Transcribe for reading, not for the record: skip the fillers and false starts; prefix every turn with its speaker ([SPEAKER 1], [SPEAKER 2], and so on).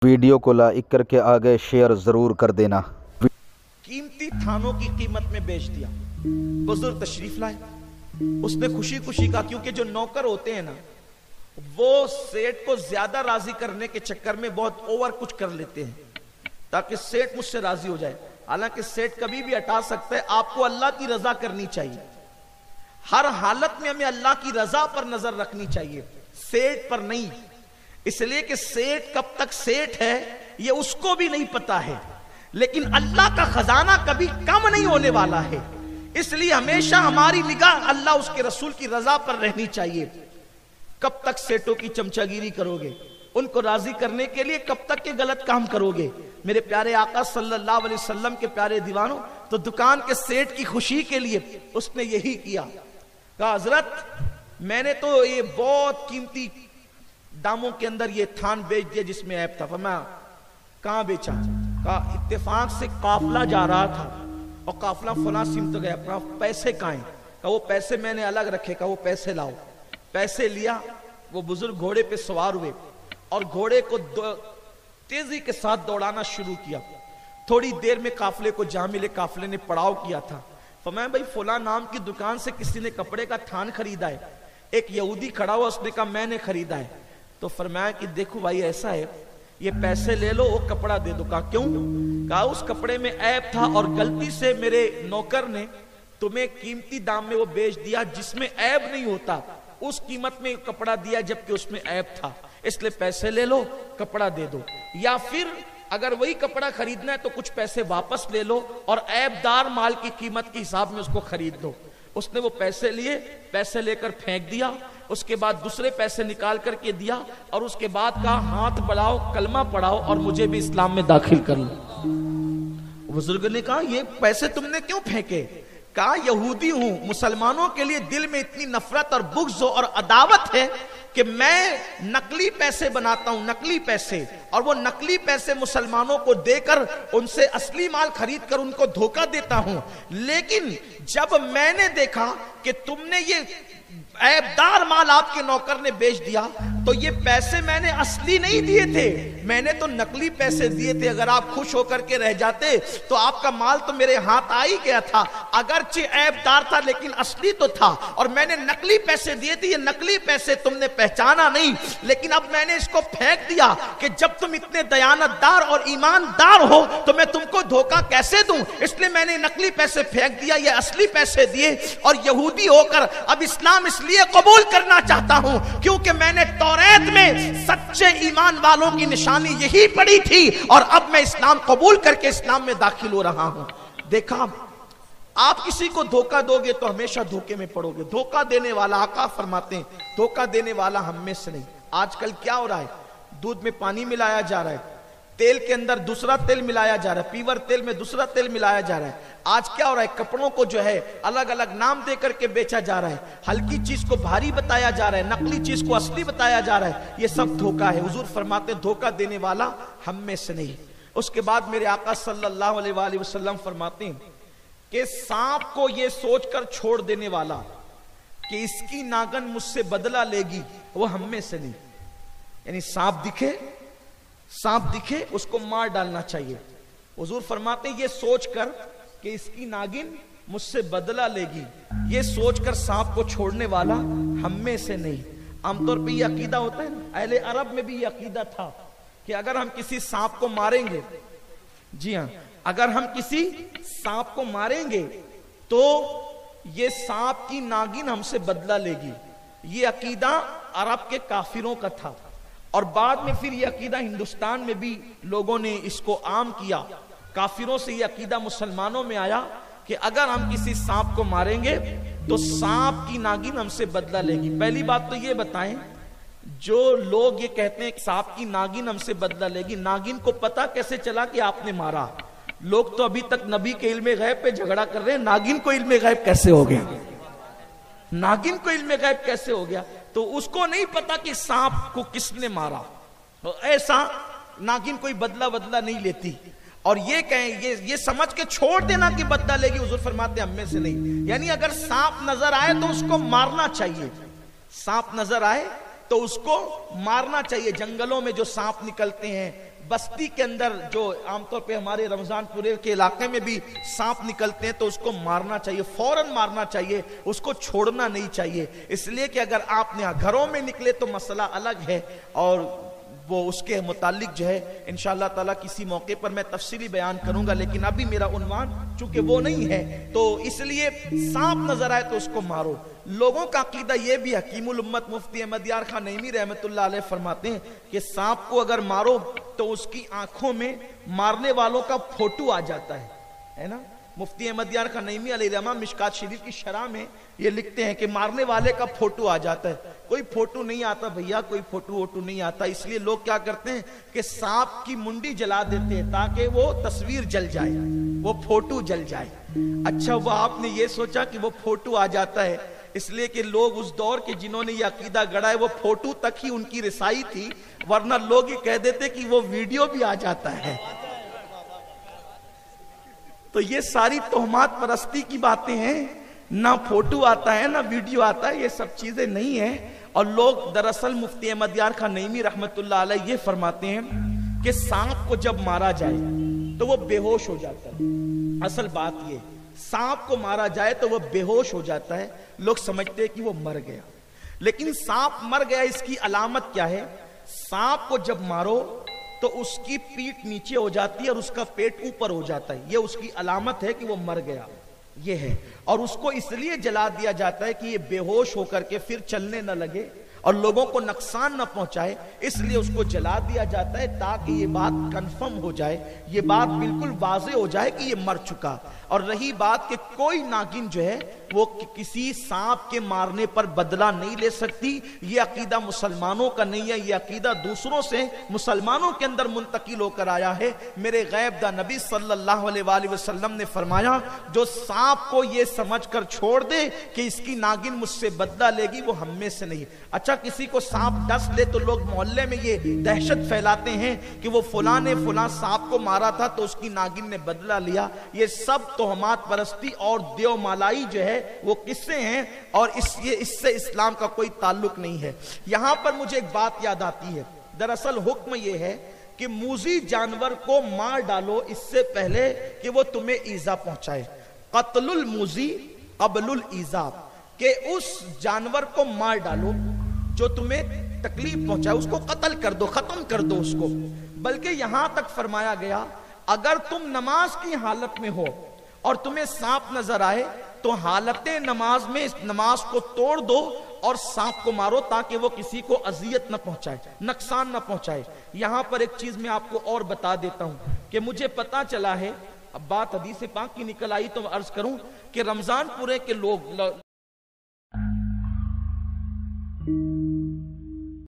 [SPEAKER 1] Video کو like کر کے آگے شیئر ضرور کر دینا۔
[SPEAKER 2] قیمتی تھانوں کی قیمت میں بیچ دیا۔ بزرگ تشریف لائے، اس نے خوشی خوشی کہا، کیونکہ جو نوکر ہوتے ہیں نا وہ سیٹ کو زیادہ راضی کرنے کے چکر میں بہت اوور کچھ کر لیتے ہیں تاکہ سیٹ مجھ سے راضی ہو جائے، حالانکہ سیٹ کبھی بھی ہٹا سکتا ہے۔ آپ کو اللہ کی رضا کرنی چاہیے، ہر حالت میں ہمیں اللہ کی رضا پر نظر رکھنی چاہیے، سیٹ پر نہیں، اس لیے کہ سیٹ کب تک سیٹ ہے یہ اس کو بھی نہیں پتا ہے، لیکن اللہ کا خزانہ کبھی کم نہیں ہونے والا ہے، اس لیے ہمیشہ ہماری نگاہ اللہ اس کے رسول کی رضا پر رہنی چاہیے۔ کب تک سیٹوں کی چمچہ گیری کرو گے؟ ان کو راضی کرنے کے لیے کب تک کے غلط کام کرو گے؟ میرے پیارے آقا صلی اللہ علیہ وسلم کے پیارے دیوانوں، تو دکان کے سیٹ کی خوشی کے لیے اس نے یہی کیا، کہا حضرت میں نے تو یہ بہت قیمتی داموں کے اندر یہ تھان بیچ دیا جس میں عیب تھا۔ فرمایا کہاں بیچا؟ کہا اتفاق سے قافلہ جا رہا تھا اور قافلہ فلاں سمت گیا، پیسے کہاں ہیں؟ کہا وہ پیسے میں نے الگ رکھے، کہا وہ پیسے لاؤ۔ پیسے لیا، وہ بزرگ گھوڑے پہ سوار ہوئے اور گھوڑے کو تیزی کے ساتھ دوڑانا شروع کیا۔ تھوڑی دیر میں قافلے کو جا ملے، قافلے نے پڑاؤ کیا تھا۔ فرمایا بھائی فلاں نام کی دکان سے کسی نے کپڑے کا تھان خریدا ہے، ایک یہودی کھڑا ہوا، اس نے کہا میں نے خریدا ہے۔ تو فرمایا کہ دیکھو بھائی ایسا ہے، یہ پیسے لے لو، وہ کپڑا دے دو۔ کہا کیوں؟ کہا اس کپڑے میں عیب تھا اور غلطی سے میرے نوکر نے تمہیں قیمتی دام میں وہ بیچ دیا جس میں عیب نہیں ہوتا، اس قیمت میں کپڑا دیا جبکہ اس میں عیب تھا، اس لیے پیسے لے لو، کپڑا دے دو، یا پھر اگر وہی کپڑا خریدنا ہے تو کچھ پیسے واپس لے لو اور عیب دار مال کی قیمت کے حساب میں اس کو خرید دو۔ اس نے وہ پیسے لیے، پیسے لے کر پھینک دیا، اس کے بعد دوسرے پیسے نکال کر کے دیا اور اس کے بعد کہا ہاتھ بڑھاؤ، کلمہ پڑھاؤ اور مجھے بھی اسلام میں داخل کر لو۔ بزرگ نے کہا یہ پیسے تم نے کیوں پھینکے؟ کہا یہودی ہوں، مسلمانوں کے لیے دل میں اتنی نفرت اور بغض اور عداوت ہے کہ میں نقلی پیسے بناتا ہوں، نقلی پیسے، اور وہ نقلی پیسے مسلمانوں کو دے کر ان سے اصلی مال خرید کر ان کو دھوکہ دیتا ہوں۔ لیکن جب میں نے دیکھا کہ تم نے یہ عیبدار مال آپ کے نوکر نے بیچ دیا تو یہ پیسے میں نے اصلی نہیں دیے تھے، میں نے تو نقلی پیسے دیے تھے، اگر آپ خوش ہو کر کے رہ جاتے تو آپ کا مال تو میرے ہاتھ آ ہی گیا تھا، اگرچہ عیبدار تھا لیکن اصلی تو تھا، اور میں نے نقلی پیسے دیے تھے، یہ نقلی پیسے تم نے پہچانا نہیں، لیکن اب میں نے اس کو پھینک دیا کہ جب تم اتنے دیانتدار اور ایماندار ہو تو میں تم کو دھوکہ کیسے دوں، اس لیے میں نے نقلی پیسے پھینک دیا، یہ اصلی پیسے دیے، اور یہودی ہو کر اب اسلام اس لیے قبول کرنا چاہتا ہوں کیونکہ میں نے توریت میں سچے ایمان والوں کی نشانی یہی پڑھی تھی، اور اب میں اسلام قبول کر کے اسلام میں داخل ہو رہا ہوں۔ دیکھا آپ کسی کو دھوکہ دو گے تو ہمیشہ دھوکے میں پڑو گے، دھوکہ دینے والا آقا فرماتے ہیں دھوکہ دینے والا ہم میں سے نہیں۔ آج کل کیا ہو رہا ہے؟ دودھ میں پانی ملایا جا رہا ہے، تیل کے اندر دوسرا تیل ملایا جا رہا ہے، پیور تیل میں دوسرا تیل ملایا جا رہا ہے۔ آج کیا ہو رہا ہے؟ کپڑوں کو جو ہے الگ الگ نام دے کر کے بیچا جا رہا ہے، ہلکی چیز کو بھاری بتایا جا رہا ہے، نقلی چیز کو اصلی بتایا جا رہا ہے، یہ سب دھوکہ ہے۔ حضور فرماتے ہیں دھوکہ دینے والا ہم میں سے نہیں۔ اس کے بعد میرے آقا صلی اللہ علیہ وآلہ وسلم فرماتے ہیں کہ سانپ کو یہ سوچ کر چھوڑ دینے والا کہ اس کی ناگن مجھ سے بدلہ لے گی، وہ ہم میں سے نہیں۔ یعنی سانپ دکھے اس کو مار ڈالنا چاہیے۔ حضور فرماتے ہیں یہ سوچ کر کہ اس کی ناگن مجھ سے بدلہ لے گی، یہ سوچ کر سانپ کو چھوڑنے والا ہم میں سے نہیں۔ عام طور پہ یہ عقیدہ ہوتا ہے، اہل عرب میں بھی یہ عقیدہ تھا کہ اگر ہم کسی سانپ کو ماریں گے، جی ہاں، اگر ہم کسی سانپ کو ماریں گے تو یہ سانپ کی ناگن ہم سے بدلہ لے گی۔ یہ عقیدہ عرب کے کافروں کا تھا، اور بعد میں پھر یہ عقیدہ ہندوستان میں بھی لوگوں نے اس کو عام کیا۔ کافروں سے یہ عقیدہ مسلمانوں میں آیا کہ اگر ہم کسی سانپ کو ماریں گے تو سانپ کی ناگن ہم سے بدلہ لے گی۔ پہلی بات تو یہ بتائیں، جو لوگ یہ کہتے ہیں کہ سانپ کی ناگن ہم سے بدلہ لے گی، ناگن کو پتا کیسے چلا کہ آپ نے مارا؟ لوگ تو ابھی تک نبی کے علم غیب پہ جھگڑا کر رہے ہیں، ناگن کو علم غیب کیسے ہو گیا؟ ناگن کو علم غیب کیسے ہو گیا؟ تو اس کو نہیں پتا کہ سانپ کو کس نے مارا۔ ایسا ناگن کوئی بدلہ نہیں لیتی، اور یہ کہیں یہ سمجھ کے چھوڑ دینا کہ بدلہ لے گی، حضور فرماتے ہیں ہم میں سے نہیں۔ یعنی اگر سانپ نظر آئے تو اس کو مارنا چاہیے، سانپ نظر آئے تو اس کو مارنا چاہیے۔ جنگلوں میں جو سانپ نکلتے ہیں، بستی کے اندر جو عام طور پہ ہمارے رمضان پورے کے علاقے میں بھی سانپ نکلتے ہیں تو اس کو مارنا چاہیے، فوراً مارنا چاہیے، اس کو چھوڑنا نہیں چاہیے، اس لیے کہ اگر آپ نے گھروں میں نکلے تو مسئلہ الگ ہے، اور وہ اس کے متعلق جو ہے انشاءاللہ تعالیٰ کسی موقع پر میں تفصیلی بیان کروں گا، لیکن ابھی میرا عنوان چونکہ وہ نہیں ہے تو اس لیے سانپ نظر آئے تو اس کو مارو۔ لوگوں کا عقیدہ یہ بھی، حکیم الامت مفتی احمد یار خان نعیمی رحمت اللہ علیہ فرماتے ہیں کہ سانپ کو اگر مارو تو اس کی آنکھوں میں مارنے والوں کا فوٹو آ جاتا ہے نا۔ مفتی احمد یار خان نعیمی علیہ رحمہ مشکات شریف کی شرح میں یہ لکھتے ہیں کہ مارنے والے کا فوٹو آ جاتا ہے۔ کوئی فوٹو نہیں آتا بھیا، کوئی فوٹو ووٹو نہیں آتا، اس لیے لوگ کیا کرتے ہیں کہ سانپ کی منڈی جلا دیتے ہیں تاکہ وہ تصویر جل جائے، وہ فوٹو جل جائے۔ اچھا وہ آپ نے یہ سوچا کہ وہ فوٹو آ جاتا ہے، اس لیے کہ لوگ اس دور کے جنہوں نے یہ عقیدہ گڑھا ہے وہ فوٹو تک ہی ان کی رسائی تھی، ورنہ لوگ یہ کہہ دیتے کہ وہ ویڈیو بھی آ جاتا ہے۔ تو یہ ساری تہمات پرستی کی باتیں ہیں، نہ فوٹو آتا ہے نہ ویڈیو آتا ہے، یہ سب چیزیں نہیں ہیں۔ اور لوگ دراصل مفتی احمد یار خان نعیمی رحمت اللہ علیہ یہ فرماتے ہیں کہ سانپ کو جب مارا جائے تو وہ بے ہوش ہو جاتا ہے۔ اصل بات یہ، سانپ کو مارا جائے تو وہ بے ہوش ہو جاتا ہے، لوگ سمجھتے ہیں کہ وہ مر گیا، لیکن سانپ مر گیا اس کی علامت کیا ہے؟ سانپ کو جب مارو تو اس کی پیٹھ نیچے ہو جاتی ہے اور اس کا پیٹ اوپر ہو جاتا ہے، یہ اس کی علامت ہے کہ وہ مر گیا، یہ ہے۔ اور اس کو اس لیے جلا دیا جاتا ہے کہ یہ بے ہوش ہو کر کے پھر چلنے نہ لگے اور لوگوں کو نقصان نہ پہنچائے، اس لیے اس کو جلا دیا جاتا ہے تاکہ یہ بات کنفرم ہو جائے، یہ بات بالکل واضح ہو جائے کہ یہ مر چکا۔ اور رہی بات کہ کوئی ناگن جو ہے وہ کسی سانپ کے مارنے پر بدلہ نہیں لے سکتی، یہ عقیدہ مسلمانوں کا نہیں ہے، یہ عقیدہ دوسروں سے مسلمانوں کے اندر منتقل ہو کر آیا ہے۔ میرے غیب دا نبی صلی اللہ علیہ وآلہ وسلم نے فرمایا جو سانپ کو یہ سمجھ کر چھوڑ دے کہ اس کی ناگن مجھ سے بدلہ لے گی وہ ہم میں سے نہیں۔ اچھا کسی کو سانپ ڈس لے تو لوگ محلے میں یہ دہشت پھیلاتے ہیں کہ وہ فلاں نے فلاں سانپ کو مارا تھا تو اس کی ناگن نے بدلہ لیا، یہ سب تہمات پرستی اور دیو مالائی جو ہے وہ قصے ہیں، اور اس سے اسلام کا کوئی تعلق نہیں ہے۔ یہاں پر مجھے ایک بات یاد آتی ہے، دراصل حکم یہ ہے کہ موذی جانور کو مار ڈالو اس سے پہلے کہ وہ تمہیں ایذا پہنچائے، قتل الموذی قبل الایذا، کہ اس جانور کو مار ڈالو جو تمہیں تکلیف پہنچائے، اس کو قتل کر دو، ختم کر دو اس کو۔ بلکہ یہاں تک فرمایا گیا اگر تم نماز کی حالت میں ہو اور تمہیں سانپ نظر آئے تو حالت نماز میں اس نماز کو توڑ دو اور سانپ کو مارو تاکہ وہ کسی کو اذیت نہ پہنچائے، نقصان نہ پہنچائے۔ یہاں پر ایک چیز میں آپ کو اور بتا دیتا ہوں کہ مجھے پتا چلا ہے، اب بات حدیث پاک کی نکل آئی تو عرض کروں کہ رمضان پورے کے لوگ